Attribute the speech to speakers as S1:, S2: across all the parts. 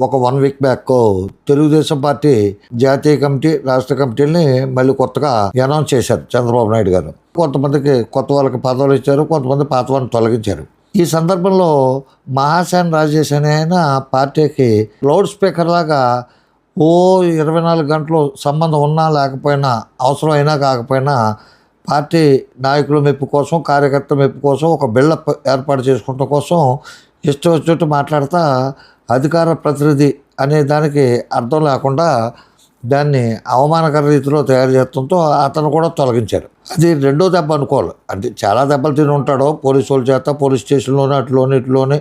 S1: ఒక 1 week back Telugu Desam party జాతీయ committee రాష్ట్ర కమిటీని మళ్ళీ కొత్తగా అనౌన్స్ చేశారు చంద్రబాబు నాయుడు గారు. కొంతమందికి కొత్త వాళ్ళకి పదవులు ఇచ్చారు, కొంతమంది పాత వాళ్ళని తొలగించారు. ఈ సందర్భంలో మహాసేన్ రాజేష్ అనే ఆయన పార్టీకి లౌడ్ స్పీకర్ లాగా 24 గంటలు సంబంధం ఉన్నా లేకపోయినా, అవసరం అయినా కాకపోయినా పార్టీ నాయకుల మెప్పు కోసం, కార్యకర్తల మెప్పు కోసం, ఒక బిల్డప్ ఏర్పాటు చేసుకోవడం కోసం ఇష్టం వచ్చినట్టు మాట్లాడతా అధికార ప్రతినిధి అనే దానికి అర్థం లేకుండా దాన్ని అవమానకర రీతిలో తయారు చేస్తుంతో అతను కూడా తొలగించారు. అది రెండో దెబ్బ అనుకోవాలి. అంటే చాలా దెబ్బలు తిని ఉంటాడో పోలీసు వాళ్ళ చేత, పోలీస్ స్టేషన్లోనే ఇట్లోనే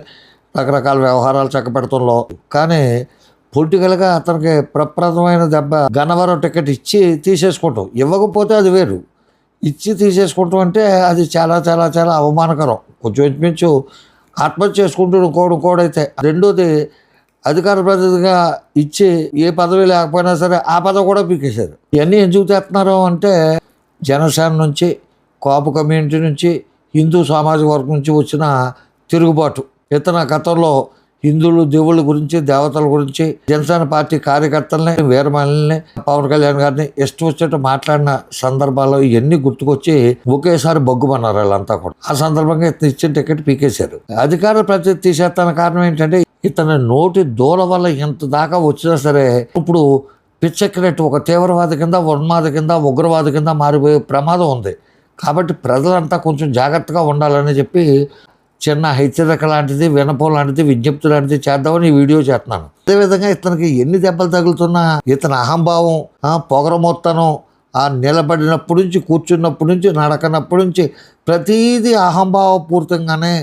S1: రకరకాల వ్యవహారాలు చక్కబెడతంలో. కానీ పొలిటికల్గా అతనికి ప్రప్రదమైన దెబ్బ గన్నవరం టికెట్ ఇచ్చి తీసేసుకుంటాం. ఇవ్వకపోతే అది వేరు, ఇచ్చి తీసేసుకుంటాం అంటే అది చాలా చాలా చాలా అవమానకరం. కొంచెం ఇంచుమించు ఆత్మహత్య చేసుకుంటూ ఇంకోడైతే. రెండోది అధికార ప్రతినిధిగా ఇచ్చి ఏ పదవి లేకపోయినా సరే ఆ పదవి కూడా పీకేశారు. ఇవన్నీ ఎందుకు చేస్తున్నారు అంటే జనసేన నుంచి, కాపు కమ్యూనిటీ నుంచి, హిందూ సామాజిక వర్గం నుంచి వచ్చిన తిరుగుబాటు. ఇతను గతంలో హిందువులు, దేవుళ్ళ గురించి, దేవతల గురించి, జనసేన పార్టీ కార్యకర్తల్ని, వీరమల్ని, పవన్ కళ్యాణ్ గారిని ఇష్టం వచ్చినట్టు మాట్లాడిన సందర్భాల్లో ఇవన్నీ గుర్తుకొచ్చి ఒకేసారి బొగ్గుమన్నారు వాళ్ళంతా కూడా. ఆ సందర్భంగా ఇతను ఇచ్చిన టికెట్ పీకేశారు. అధికార ప్రతినిధి తీసేస్తాన కారణం ఏంటంటే ఇతని నోటి దూల వల్ల ఇంత దాకా వచ్చినా సరే ఇప్పుడు పిచ్చెక్కినట్టు ఒక తీవ్రవాది కింద, ఉన్మాద కింద, ఉగ్రవాది కింద మారిపోయే ప్రమాదం ఉంది. కాబట్టి ప్రజలంతా కొంచెం జాగ్రత్తగా ఉండాలని చెప్పి చిన్న హెచ్చరిక లాంటిది, వినపం లాంటిది, విజ్ఞప్తి లాంటిది చేద్దామని ఈ వీడియో చేస్తున్నాను. అదేవిధంగా ఇతనికి ఎన్ని దెబ్బలు తగులుతున్నా ఇతని అహంభావం, పొగరమొత్తనం, ఆ నిలబడినప్పటి నుంచి, కూర్చున్నప్పటి నుంచి, నడకనప్పటి నుంచి ప్రతీదీ అహంభావపూరితంగానే,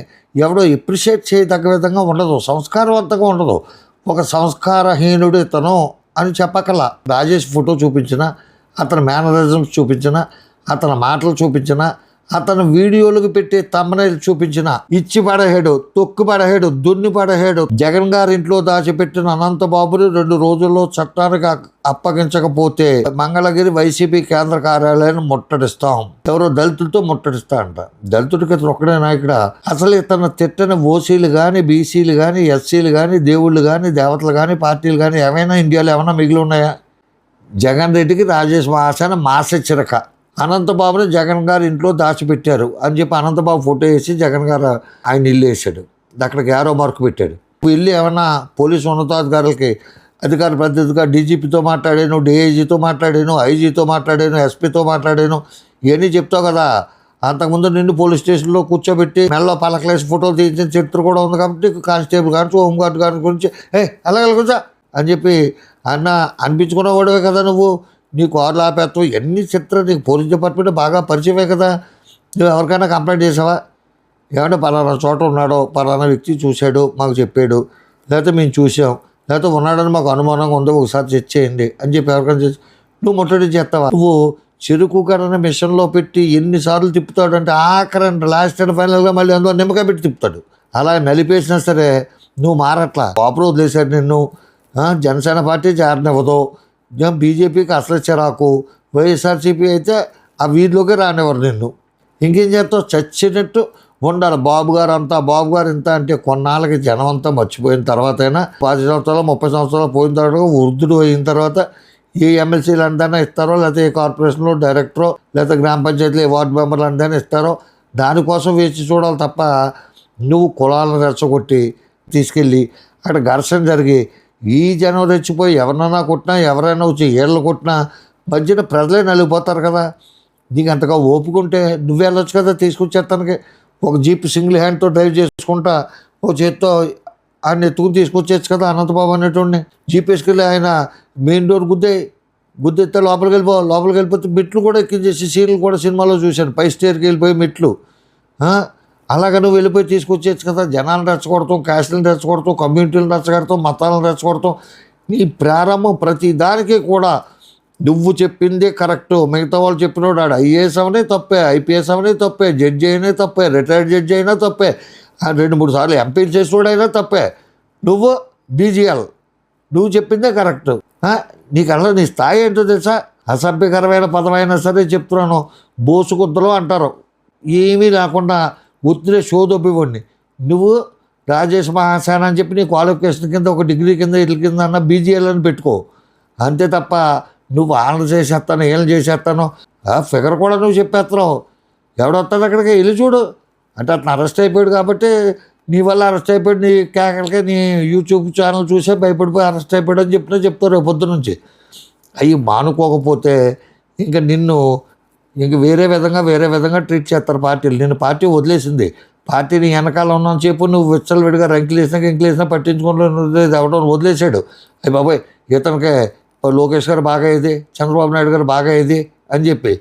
S1: ఎవడో ఎప్రిషియేట్ చేయదగ్గ విధంగా ఉండదు, సంస్కారవంతంగా ఉండదు. ఒక సంస్కారహీనుడు ఇతను అని చెప్పకలా. రాజేష్ ఫోటో చూపించిన, అతని మేనరిజమ్స్ చూపించిన, అతని మాటలు చూపించిన, అతను వీడియోలకు పెట్టే తమ్మనైల్ చూపించిన, ఇచ్చి పడహేడు, తొక్కు పడహేడు, దున్ని పడహేడు. జగన్ గారి ఇంట్లో దాచిపెట్టిన అనంతబాబుని 2 రోజుల్లో చట్టానికి అప్పగించకపోతే మంగళగిరి వైసీపీ కేంద్ర కార్యాలయాన్ని ముట్టడిస్తాం. ఎవరో దళితులతో ముట్టడిస్తా అంట. దళితుడికి ఇతను ఒక్కడే నాయకుడా? అసలు ఇతను తిట్టిన ఓసీలు కానీ, బీసీలు కానీ, ఎస్సీలు కానీ, దేవుళ్ళు కానీ, దేవతలు కానీ, పార్టీలు కానీ ఏమైనా ఇండియాలో ఏమైనా మిగిలి ఉన్నాయా? జగన్ రెడ్డికి రాజేష్ మహాసేన మాసెచ్చరిక. అనంతబాబుని జగన్ గారు ఇంట్లో దాచిపెట్టారు అని చెప్పి అనంతబాబు ఫోటో వేసి జగన్ గారు ఆయన ఇల్లు వేసాడు. అక్కడికి యారో మార్కు పెట్టాడు. ఇల్లు ఏమన్నా పోలీసు ఉన్నతాధికారులకి అధికార ప్రతినిధిగా డీజీపీతో మాట్లాడాను, డీఐజీతో మాట్లాడాను, ఐజీతో మాట్లాడాను, ఎస్పీతో మాట్లాడాను, ఇవన్నీ చెప్తావు కదా. అంతకుముందు నిన్ను పోలీస్ స్టేషన్లో కూర్చోబెట్టి మెల్లో పలకలేసి ఫోటోలు తీయించిన చరిత్ర కూడా ఉంది. కాబట్టి కానిస్టేబుల్ కానీ, హోంగార్డ్ గారి గురించి అలాగే కూర్చో అని చెప్పి అనిపించుకున్నవాడువే కదా నువ్వు. నీకు కార్లు ఆపేస్తావు, ఎన్ని చిత్రం. నీకు పోలీస్ డిపార్ట్మెంట్ బాగా పరిచయమే కదా. నువ్వు ఎవరికైనా కంప్లైంట్ చేసావా? ఏమంటే పలానా చోట ఉన్నాడో, పలానా వ్యక్తి చూశాడు, మాకు చెప్పాడు, లేకపోతే మేము చూసాం, లేకపోతే ఉన్నాడని మాకు అనుమానంగా ఉందో ఒకసారి చెక్ చేయండి అని చెప్పి ఎవరికైనా చేసి నువ్వు ముట్టడి చేస్తావా? నువ్వు చెరుకు కర్రని మిషన్లో పెట్టి ఎన్నిసార్లు తిప్పుతాడు అంటే ఆఖరి లాస్ట్ అండ్ ఫైనల్గా మళ్ళీ అందులో నిమ్మకాయ పెట్టి తిప్పుతాడు. అలా నలిపేసినా సరే నువ్వు మారట్లా. పాపలు వదిలేశాడు నిన్ను. జనసేన పార్టీ చేరనివ్వదు, బీజేపీకి అసలు చిరాకు, వైఎస్ఆర్సీపీ అయితే ఆ వీధిలోకి రానివ్వరు నిన్ను. ఇంకేం చేస్తావు? చచ్చినట్టు ఉండాలి. బాబు గారు అంతా, బాబు గారు ఇంత అంటే కొన్నాళ్ళకి జనం అంతా మర్చిపోయిన తర్వాత అయినా 10 సంవత్సరాలు 30 సంవత్సరాలు పోయిన తర్వాత, వృద్ధుడు అయిన తర్వాత ఏ ఎమ్మెల్సీలు అందరినా ఇస్తారో, లేకపోతే ఏ కార్పొరేషన్లో డైరెక్టరో, లేకపోతే గ్రామ పంచాయతీలో ఏ వార్డు మెంబర్లు అందరినీ ఇస్తారో దానికోసం వేచి చూడాలి తప్ప నువ్వు కులాలను రెచ్చగొట్టి తీసుకెళ్ళి అక్కడ ఘర్షణ జరిగి ఈ జనం రెచ్చిపోయి ఎవరినైనా కొట్టినా, ఎవరైనా వచ్చి ఏళ్ళు కొట్టినా మధ్యన ప్రజలే నలిగిపోతారు కదా. నీకు అంతగా ఓపుకుంటే నువ్వు వెళ్ళొచ్చు కదా తీసుకొచ్చేస్తానికి. ఒక జీప్ సింగిల్ హ్యాండ్తో డ్రైవ్ చేసుకుంటా ఓ చేత్తో ఆయన ఎత్తుకుని తీసుకొచ్చేచ్చు కదా అనంతబాబు అనేటువంటి. జీప్ వేసుకెళ్ళి ఆయన మెయిన్ డోర్ గుద్దెత్తే లోపలికి వెళ్ళిపోతే మెట్లు కూడా ఎక్కించేసి సీన్లు కూడా సినిమాలో చూశాను. పై స్టేర్కి వెళ్ళిపోయి మెట్లు. అలాగ నువ్వు వెళ్ళిపోయి తీసుకొచ్చేచ్చు కదా. జనాలను రెచ్చగొడతాం, క్యాస్ట్లను రెచ్చగొడతాం, కమ్యూనిటీలను రెచ్చగొడతాం, మతాలను రెచ్చగొడతాం. నీ ప్రారంభం ప్రతి దానికి కూడా నువ్వు చెప్పిందే కరెక్టు. మిగతా వాళ్ళు చెప్పినోడు ఆడు ఐఏఎస్ అవనే తప్పే, ఐపీఎస్ అవనే తప్పే, జడ్జి అయినా తప్పే, రిటైర్డ్ జడ్జి అయినా తప్పే, 2-3 సార్లు ఎంపీలు చేసినోడైనా తప్పే. నువ్వు డీజీఎల్, నువ్వు చెప్పిందే కరెక్టు. నీకన్నా నీ స్థాయి ఏంటో తెలుసా? అసభ్యకరమైన పదమైనా సరే చెప్తున్నాను, బోసుకుద్దలు అంటారు. ఏమీ లేకుండా ఒత్తిడి షోదొప్పివ్వండి. నువ్వు రాజేష్ మహాసేన అని చెప్పి నీ క్వాలిఫికేషన్ కింద ఒక డిగ్రీ కింద ఇట్ల కింద అన్న బీజీఎల్ అని పెట్టుకో. అంతే తప్ప నువ్వు ఆనలు చేసేస్తాను ఏళ్ళు చేసేస్తాను ఫిగర్ కూడా నువ్వు చెప్పేస్తున్నావు. ఎవడొస్తాడు అక్కడికి వెళ్ళి చూడు అంటే అతను అరెస్ట్ అయిపోయాడు కాబట్టి నీ వల్ల అరెస్ట్ అయిపోయాడు, నీ కేకలకే నీ యూట్యూబ్ ఛానల్ చూసే భయపడిపోయి అరెస్ట్ అయిపోయాడు అని చెప్పినా చెప్తారు రేపు పొద్దు నుంచి. అవి మానుకోకపోతే ఇంకా నిన్ను ఇంక వేరే విధంగా ట్రీట్ చేస్తారు పార్టీలు. నిన్ను పార్టీ వదిలేసింది. పార్టీని వెనకాల ఉన్నాను చెప్పు నువ్వు విచ్చలవిడిగా రంకులు వేసినా పట్టించుకోలేదు ఎవడో వదిలేశాడు. అయ్యి బాబాయ్ ఇతనికి లోకేష్ గారు బాగా ఇది, చంద్రబాబు నాయుడు గారు బాగా ఇది అని చెప్పి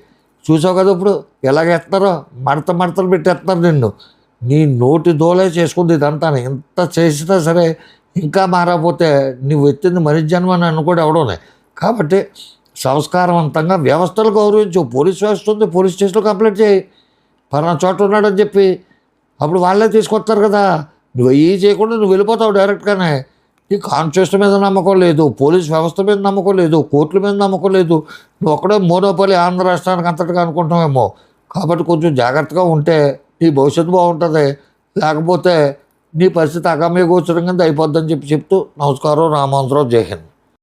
S1: చూసావు కదా ఇప్పుడు ఎలాగేస్తున్నారో మడతలు పెట్టేస్తున్నారు నిన్ను. నీ నోటి దోలే చేసుకుంది ఇదంతా. ఎంత చేసినా సరే ఇంకా మారకపోతే నువ్వు ఎత్తింది మరి జన్మ అని అనుకోడు ఎవడోనే. కాబట్టి సంస్కారవంతంగా వ్యవస్థలు గౌరవించు. పోలీస్ వ్యవస్థ ఉంది, పోలీస్ స్టేషన్లో కంప్లైంట్ చేయి పలానా చోట ఉన్నాడని చెప్పి. అప్పుడు వాళ్ళే తీసుకొస్తారు కదా. నువ్వు ఏవి చేయకుండా నువ్వు వెళ్ళిపోతావు డైరెక్ట్గానే. నీ కాన్స్టిట్యూషన్ మీద నమ్మకం లేదు, పోలీస్ వ్యవస్థ మీద నమ్మకం లేదు, కోర్టుల మీద నమ్మకం లేదు. నువ్వు ఒక్కడే మోనోపల్లి ఆంధ్ర రాష్ట్రానికి అంతటిగా అనుకుంటామేమో. కాబట్టి కొంచెం జాగ్రత్తగా ఉంటే నీ భవిష్యత్తు బాగుంటుంది. లేకపోతే నీ పరిస్థితి అగమ్య గోచరం కింద అయిపోద్దని చెప్తూ నమస్కారం. రామోహన్ రావు. జై హింద్.